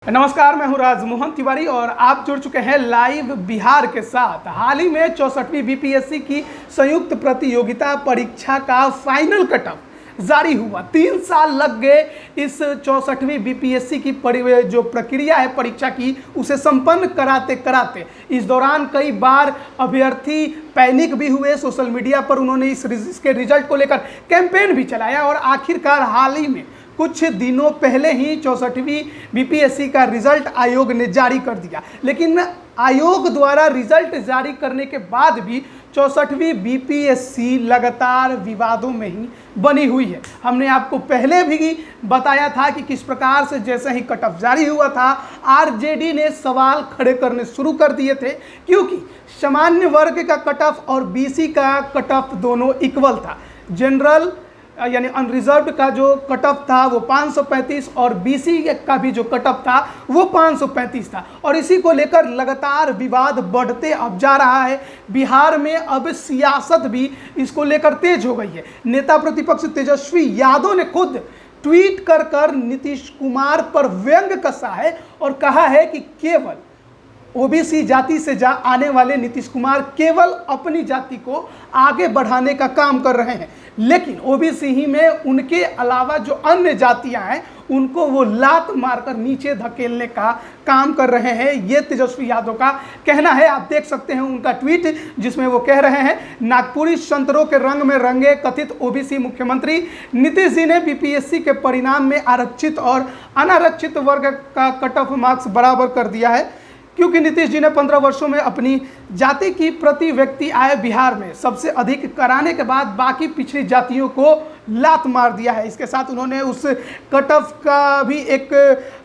नमस्कार, मैं हूं राजमोहन तिवारी और आप जुड़ चुके हैं लाइव बिहार के साथ। हाल ही में 64वीं बीपीएससी की संयुक्त प्रतियोगिता परीक्षा का फाइनल कटऑफ जारी हुआ। 3 साल लग गए इस 64वीं बीपीएससी की जो प्रक्रिया है परीक्षा की, उसे संपन्न कराते कराते इस दौरान कई बार अभ्यर्थी पैनिक भी हुए। सोशल मीडिया पर उन्होंने इसके रिजल्ट को लेकर कैंपेन भी चलाया और आखिरकार हाल ही में कुछ दिनों पहले ही 64वीं बीपीएससी का रिजल्ट आयोग ने जारी कर दिया। लेकिन आयोग द्वारा रिजल्ट जारी करने के बाद भी 64वीं बीपीएससी लगातार विवादों में ही बनी हुई है। हमने आपको पहले भी बताया था कि किस प्रकार से जैसे ही कट ऑफ जारी हुआ था, आरजेडी ने सवाल खड़े करने शुरू कर दिए थे, क्योंकि सामान्य वर्ग का कट ऑफ और बीसी का कट ऑफ दोनों इक्वल था। जनरल यानी अनरिजर्व्ड का जो कट ऑफ था वो 535 और बीसी का भी जो कट ऑफ था वो 535 था और इसी को लेकर लगातार विवाद बढ़ते अब जा रहा है। बिहार में अब सियासत भी इसको लेकर तेज हो गई है। नेता प्रतिपक्ष तेजस्वी यादव ने खुद ट्वीट कर नीतीश कुमार पर व्यंग कसा है और कहा है कि केवल ओबीसी जाति से आने वाले नीतीश कुमार केवल अपनी जाति को आगे बढ़ाने का काम कर रहे हैं, लेकिन ओबीसी ही में उनके अलावा जो अन्य जातियां हैं उनको वो लात मारकर नीचे धकेलने का काम कर रहे हैं। ये तेजस्वी यादव का कहना है। आप देख सकते हैं उनका ट्वीट, जिसमें वो कह रहे हैं, नागपुरी संतरों के रंग में रंगे कथित ओबीसी मुख्यमंत्री नीतीश जी ने बीपीएससी के परिणाम में आरक्षित और अनारक्षित वर्ग का कट ऑफ मार्क्स बराबर कर दिया है, क्योंकि नीतीश जी ने 15 वर्षों में अपनी जाति की प्रति व्यक्ति आय बिहार में सबसे अधिक कराने के बाद बाकी पिछड़ी जातियों को लात मार दिया है। इसके साथ उन्होंने उस कट ऑफ का भी एक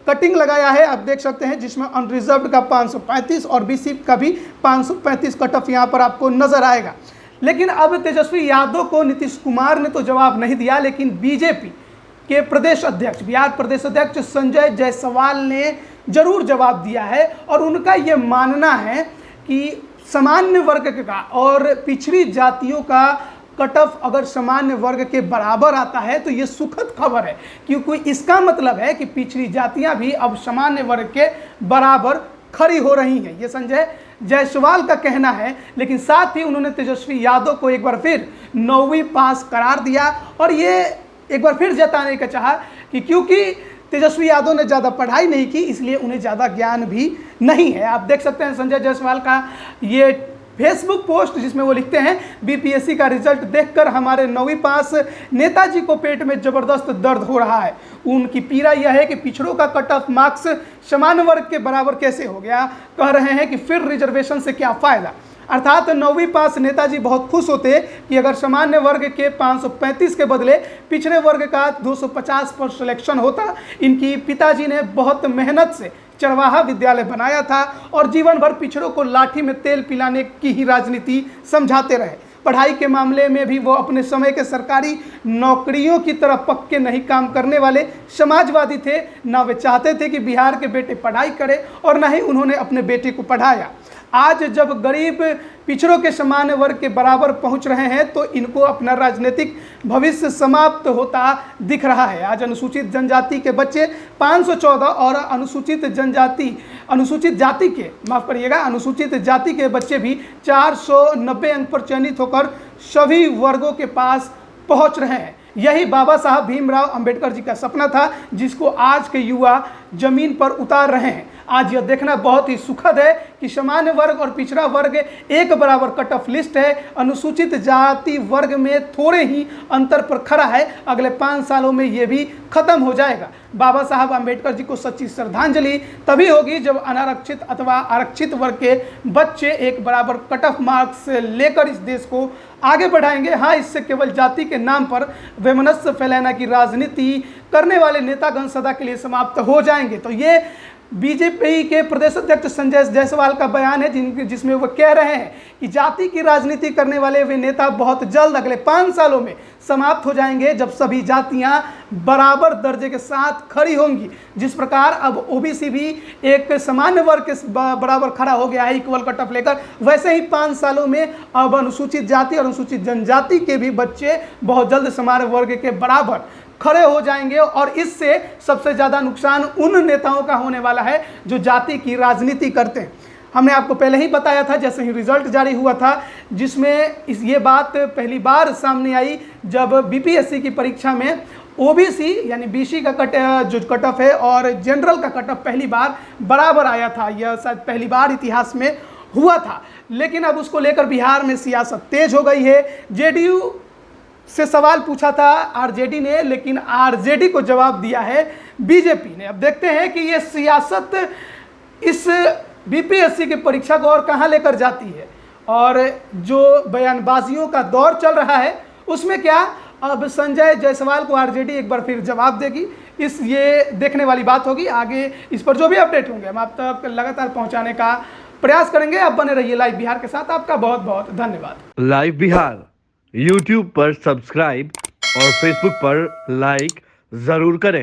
कटिंग लगाया है, आप देख सकते हैं, जिसमें अनरिजर्व्ड का 535 और बीसी का भी 535 कट ऑफ यहाँ पर आपको नजर आएगा। लेकिन अब तेजस्वी यादव को नीतीश कुमार ने तो जवाब नहीं दिया, लेकिन बीजेपी के प्रदेश अध्यक्ष, बिहार प्रदेश अध्यक्ष संजय जायसवाल ने जरूर जवाब दिया है और उनका ये मानना है कि सामान्य वर्ग का और पिछड़ी जातियों का कट ऑफ अगर सामान्य वर्ग के बराबर आता है तो ये सुखद खबर है, क्योंकि इसका मतलब है कि पिछड़ी जातियां भी अब सामान्य वर्ग के बराबर खड़ी हो रही हैं। ये संजय जायसवाल का कहना है। लेकिन साथ ही उन्होंने तेजस्वी यादव को एक बार फिर 9वीं पास करार दिया और ये एक बार फिर जताने का चाहा कि क्योंकि तेजस्वी यादव ने ज़्यादा पढ़ाई नहीं की, इसलिए उन्हें ज़्यादा ज्ञान भी नहीं है। आप देख सकते हैं संजय जायसवाल का ये फेसबुक पोस्ट, जिसमें वो लिखते हैं, बीपीएससी का रिजल्ट देखकर हमारे 9वीं पास नेताजी को पेट में ज़बरदस्त दर्द हो रहा है। उनकी पीड़ा यह है कि पिछड़ों का कट ऑफ मार्क्स सामान्य वर्ग के बराबर कैसे हो गया। कह रहे हैं कि फिर रिजर्वेशन से क्या फ़ायदा। अर्थात 9वीं पास नेताजी बहुत खुश होते कि अगर सामान्य वर्ग के 535 के बदले पिछड़े वर्ग का 250 पर सिलेक्शन होता। इनकी पिताजी ने बहुत मेहनत से चरवाहा विद्यालय बनाया था और जीवन भर पिछड़ों को लाठी में तेल पिलाने की ही राजनीति समझाते रहे। पढ़ाई के मामले में भी वो अपने समय के सरकारी नौकरियों की तरह पक्के नहीं काम करने वाले समाजवादी थे। ना वे चाहते थे कि बिहार के बेटे पढ़ाई करें और ना ही उन्होंने अपने बेटे को पढ़ाया। आज जब गरीब पिछड़ों के सामान्य वर्ग के बराबर पहुंच रहे हैं तो इनको अपना राजनीतिक भविष्य समाप्त होता दिख रहा है। आज अनुसूचित जनजाति के बच्चे 514 और अनुसूचित जाति के बच्चे भी 490 अंक पर चयनित होकर सभी वर्गों के पास पहुंच रहे हैं। यही बाबा साहब भीमराव अंबेडकर जी का सपना था, जिसको आज के युवा जमीन पर उतार रहे हैं। आज यह देखना बहुत ही सुखद है कि सामान्य वर्ग और पिछड़ा वर्ग एक बराबर कट ऑफ लिस्ट है। अनुसूचित जाति वर्ग में थोड़े ही अंतर पर खड़ा है। अगले 5 सालों में ये भी खत्म हो जाएगा। बाबा साहब आम्बेडकर जी को सच्ची श्रद्धांजलि तभी होगी जब अनारक्षित अथवा आरक्षित वर्ग के बच्चे एक बराबर कट ऑफ मार्क्स लेकर इस देश को आगे बढ़ाएंगे। हाँ, इससे केवल जाति के नाम पर वैमनस्य फैलाना की राजनीति करने वाले नेतागण सदा के लिए समाप्त हो जाएंगे। तो ये बीजेपी के प्रदेश अध्यक्ष संजय जायसवाल का बयान है, जिसमें वो कह रहे हैं कि जाति की राजनीति करने वाले वे नेता बहुत जल्द अगले 5 सालों में समाप्त हो जाएंगे, जब सभी जातियां बराबर दर्जे के साथ खड़ी होंगी। जिस प्रकार अब ओबीसी भी एक सामान्य वर्ग के बराबर खड़ा हो गया है इक्वल कट ऑफ लेकर, वैसे ही 5 सालों में अब अनुसूचित जाति और अनुसूचित जनजाति के भी बच्चे बहुत जल्द सामान्य वर्ग के बराबर खड़े हो जाएंगे और इससे सबसे ज़्यादा नुकसान उन नेताओं का होने वाला है जो जाति की राजनीति करते हैं। हमने आपको पहले ही बताया था जैसे ही रिजल्ट जारी हुआ था, जिसमें ये बात पहली सामने आई जब बीपीएससी की परीक्षा में ओबीसी यानी बीसी का जो कट ऑफ है और जनरल का कट ऑफ पहली बार बराबर आया था। यह शायद पहली बार इतिहास में हुआ था। लेकिन अब उसको लेकर बिहार में सियासत तेज हो गई है। जेडीयू से सवाल पूछा था आरजेडी ने, लेकिन आरजेडी को जवाब दिया है बीजेपी ने। अब देखते हैं कि ये सियासत इस बीपीएससी की परीक्षा को और कहां लेकर जाती है, और जो बयानबाजियों का दौर चल रहा है उसमें क्या अब संजय जायसवाल को आरजेडी एक बार फिर जवाब देगी, ये देखने वाली बात होगी। आगे इस पर जो भी अपडेट होंगे हम आप तक लगातार पहुंचाने का प्रयास करेंगे। आप बने रहिए लाइव बिहार के साथ। आपका बहुत बहुत धन्यवाद। लाइव बिहार यूट्यूब पर सब्सक्राइब और फेसबुक पर लाइक जरूर करें।